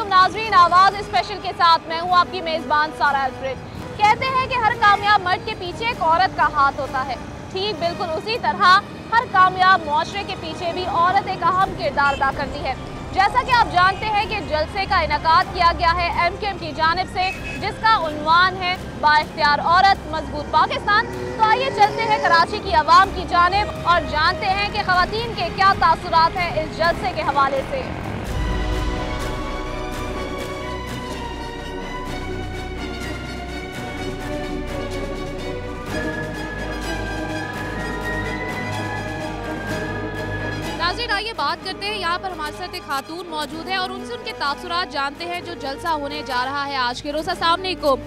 अलैकुम नाज़रीन, आवाज़ स्पेशल के साथ मैं हूँ आपकी मेज़बान सारा अल्फ्रेड। कहते हैं कि हर कामयाब मर्द के पीछे एक औरत का हाथ होता है। ठीक बिल्कुल उसी तरह हर कामयाब मुआशरे के पीछे भी औरत एक अहम किरदार अदा करती है। जैसा कि आप जानते हैं कि जलसे का इनेकाद किया गया है MQM की जानिब से, जिसका उन्वान है बाइख्तियार औरत मजबूत पाकिस्तान। तो आइए चलते हैं कराची की आवाम की जानिब और जानते हैं कि ख़वातीन के क्या तासुरात हैं इस जलसे के हवाले से। नाज़रीन, आइए बात करते हैं, यहाँ पर हमारे साथ एक खातून मौजूद है और उनसे उनके तासुरात जानते हैं जो जलसा होने जा रहा है आज के रोज़। अस्सलाम वालेकुम।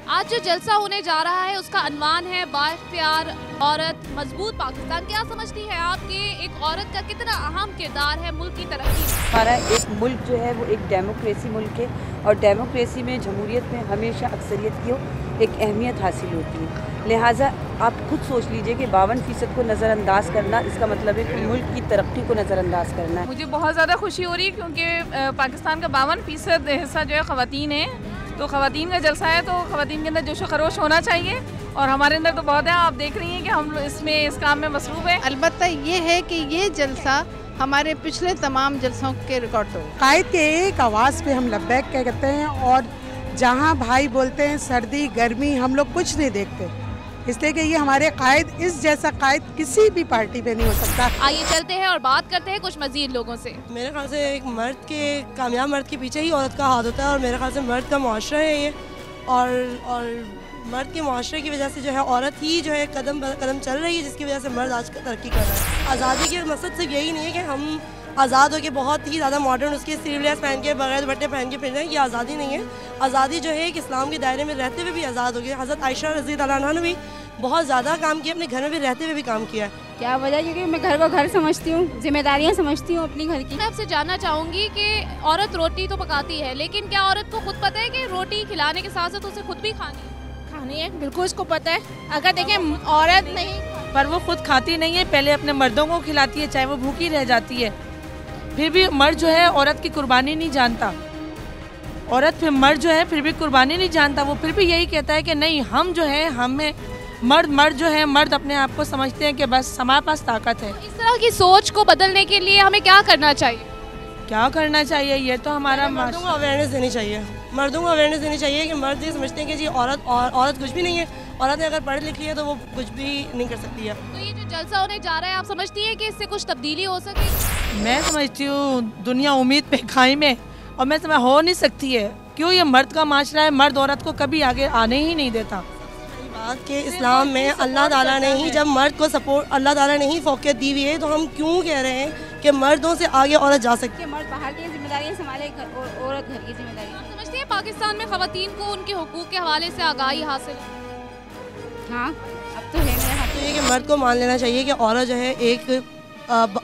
आज जो जलसा होने जा रहा है उसका अनवान है बाइख्तियार औरत मजबूत पाकिस्तान। क्या समझती है आप कि एक औरत का कितना अहम किरदार है मुल्क की तरक्की में? हमारा एक मुल्क जो है वो एक डेमोक्रेसी मुल्क है और डेमोक्रेसी में जमहूरियत में हमेशा अक्सरियत की एक अहमियत हासिल होती है। लिहाजा आप खुद सोच लीजिए कि 52% को नज़रअंदाज करना, इसका मतलब है कि मुल्क की तरक्की को नज़रअंदाज करना है। मुझे बहुत ज़्यादा खुशी हो रही है क्योंकि पाकिस्तान का 52% हिस्सा जो है ख़वातीन है, तो ख़वातीन का जलसा है तो ख़वातीन के अंदर जोश खरोश होना चाहिए और हमारे अंदर तो बहुत है। आप देख रही हैं कि हम इसमें इस काम में मसरूफ़ है। अलबत्ता ये है कि ये जलसा हमारे पिछले तमाम जलसों के रिकॉर्ड हो। कायद के एक आवाज़ पे हम लब्बैक कहते हैं और जहाँ भाई बोलते हैं सर्दी गर्मी हम लोग कुछ नहीं देखते, इसलिए कि ये हमारे कायद, इस जैसा कायद किसी भी पार्टी पे नहीं हो सकता। आइए चलते हैं और बात करते हैं कुछ मजीद लोगों से। मेरे ख्याल से एक मर्द के, कामयाब मर्द के पीछे ही औरत का हाथ होता है और मेरे ख्याल से मर्द का मुआशरा है ये, और मर्द के मुआशरे की वजह से जो है औरत ही जो है कदम कदम चल रही है, जिसकी वजह से मर्द आज तरक्की कर रहा है। आज़ादी के मकसद सिर्फ यही नहीं है कि हम आज़ाद हो के बहुत ही ज़्यादा मॉडर्न उसके स्लीवलेस पहन के बगैर दुपट्टे पहन के फिर रहे हैं, ये आज़ादी नहीं है। आज़ादी जो है एक इस्लाम के दायरे में रहते हुए भी आज़ाद हो गई। हज़रत आयशा रज़ी अल्लाह अन्हा ने भी बहुत ज़्यादा काम किया, अपने घर में भी रहते हुए भी काम किया है। क्या वजह? क्योंकि मैं घर को घर समझती हूँ, जिम्मेदारियाँ समझती हूँ अपनी घर की। मैं आपसे जानना चाहूँगी कि औरत रोटी तो पकाती है, लेकिन क्या औरत को खुद पता है कि रोटी खिलाने के साथ साथ उसे खुद भी खानी है? बिल्कुल उसको पता है। अगर देखें औरत नहीं, पर वो खुद खाती नहीं है, पहले अपने मर्दों को खिलाती है, चाहे वो भूखी रह जाती है। फिर भी मर्द जो है औरत की कुर्बानी नहीं जानता। मर्द जो है फिर भी कुर्बानी नहीं जानता। वो फिर भी यही कहता है कि नहीं, हम जो है, हमें मर्द जो है, मर्द अपने आप को समझते हैं कि बस हमारे पास ताकत है। इस तरह की सोच को बदलने के लिए हमें क्या करना चाहिए? ये तो हमारा मर्दों को अवेयरनेस देनी चाहिए। मर्दों को अवेयरनेस देनी चाहिए कि मर्द ये समझते हैं कि जी औरत कुछ भी नहीं है। औरत ने अगर पढ़ लिखी है तो वो कुछ भी नहीं कर सकती है। तो ये जो जलसा होने जा रहा है, आप समझती हैं कि इससे कुछ तब्दीली हो सके? मैं समझती हूँ दुनिया उम्मीद पे खाई में, और मैं समझ हो नहीं सकती है। क्यों? ये मर्द का माशरा है, मर्द औरत को कभी आगे आने ही नहीं देता। बात के इस्लाम में अल्लाह ताला ने ही जब मर्द को सपोर्ट, अल्लाह ताला ने ही फौकियत दी हुई है, तो हम क्यों कह रहे हैं कि मर्दों से आगे औरत जा सकती है? मर्द बाहर की जिम्मेदारियाँ संभाले, औरत घर की जिम्मेदारी। आप समझते हैं पाकिस्तान में ख़वातीन को उनके हुकूक के हवाले से आगाही हासिल? हाँ, अब तो है मेरे हाथ। तो ये कि मर्द को मान लेना चाहिए कि औरत जो है एक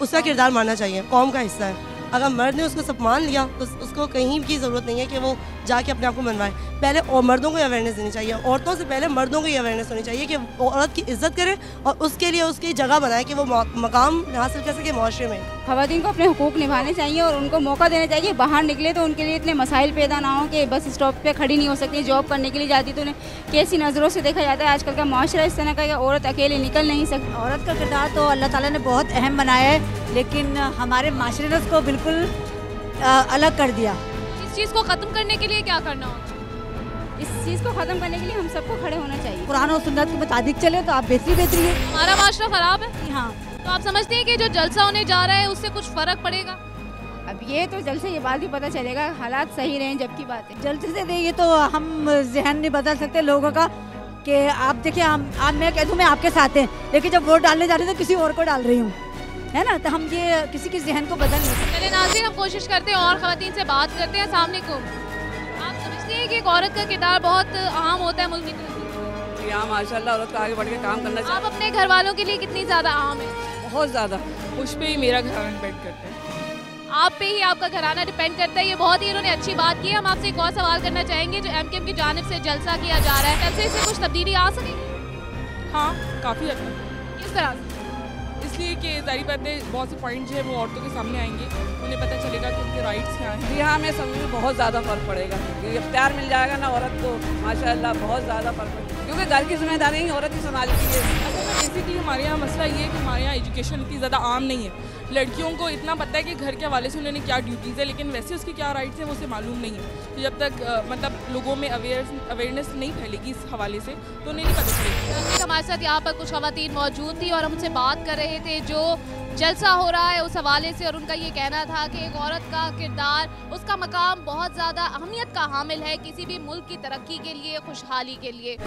उसका किरदार मानना चाहिए, कौम का हिस्सा है। अगर मर्द ने उसको सब मान लिया तो उसको कहीं की ज़रूरत नहीं है कि वो जाके अपने आप को मनवाए। पहले और मर्दों को अवेयरनेस देनी चाहिए, औरतों से पहले मर्दों को ये अवेयरनेस होनी चाहिए कि औरत की इज्जत करे और उसके लिए उसकी जगह बनाए कि वो मकाम हासिल कर सके माशरे में। ख़वातीन को अपने हुकूक निभाने चाहिए और उनको मौका देना चाहिए। बाहर निकले तो उनके लिए इतने मसाइल पैदा ना हो कि बस स्टॉप पे खड़ी नहीं हो सकती। जॉब करने के लिए जाती तो उन्हें कैसी नज़रों से देखा जाता है। आजकल का माशरा इस तरह का कि औरत अकेले निकल नहीं सकती। औरत का किरदार तो अल्लाह ताला ने बहुत अहम बनाया है, लेकिन हमारे माशरे ने उसको बिल्कुल अलग कर दिया। इस चीज़ को ख़त्म करने के लिए क्या करना होगा? इस चीज़ को ख़त्म करने के लिए हम सबको खड़े होना चाहिए। कुरान और सुन्नत के मुताबिक चले तो आप बेहतरी है। हमारा माशरा ख़राब है। हाँ, तो आप समझते हैं कि जो जलसा होने जा रहा है उससे कुछ फ़र्क पड़ेगा? अब ये तो जल्द से ये बात भी पता चलेगा, हालात सही रहें जब की बात है। जल्दी से ये तो हम जहन नहीं बदल सकते लोगों का कि आप देखिए, मैं कह दूँ मैं आपके साथ हैं, लेकिन जब वोट डालने जा रही हूँ तो किसी और को डाल रही हूँ, है ना। तो हम ये किसी के जहन को बदल नहीं सकते। चलिए नाज़रीन, हम कोशिश करते हैं और ख़वातीन से बात करते हैं। अस्सलाम वालेकुम। आप समझते हैं कि एक औरत का किरदार बहुत अहम होता है मुल्क की तरक्की? जी हाँ, माशाल्लाह, औरत को आगे बढ़ के काम करना चाहिए। आप अपने घर वालों के लिए कितनी ज़्यादा अहम है? बहुत ज़्यादा। उस पर ही मेरा घराना डिपेंड करता है। आप पे ही आपका घराना डिपेंड करता है। ये बहुत ही इन्होंने अच्छी बात की है। हम आपसे एक और सवाल करना चाहेंगे, जो MQM की जानिब से जलसा किया जा रहा है, जलसे से कुछ तब्दीली आ सकेगी? हाँ, काफ़ी हद तक। किस तरह से? इसलिए कि ज़ाहिर बात है बहुत से पॉइंट जो है वो औरतों के सामने आएंगे, उन्हें पता चलेगा कि के राइट्स क्या हैं। जी हाँ, मैं समझूँ बहुत ज़्यादा फ़र्क पड़ेगा, क्योंकि इख्तियार मिल जाएगा ना औरत को, माशाअल्लाह बहुत ज़्यादा फ़र्क पड़ेगा, क्योंकि घर की जिम्मेदारी ही औरत ही संभालती है। बेसिकली हमारे यहाँ मसला ये है कि हमारे यहाँ एजुकेशन इतनी ज़्यादा आम नहीं है। लड़कियों को इतना पता है कि घर के हवाले से उन्होंने क्या ड्यूटीज़ है, लेकिन वैसे उसकी क्या राइट्स हैं वो उसे मालूम नहीं है। तो जब तक मतलब लोगों में अवेयरनेस नहीं फैलेगी इस हवाले से तो उन्हें नहीं पता चलेगी। हमारे साथ यहाँ पर कुछ ख़वातीन मौजूद थी और हम उनसे बात कर रहे थे जो जलसा हो रहा है उस हवाले से, और उनका ये कहना था कि एक औरत का किरदार, उसका मकाम बहुत ज़्यादा अहमियत का हामिल है किसी भी मुल्क की तरक्की के लिए, खुशहाली के लिए।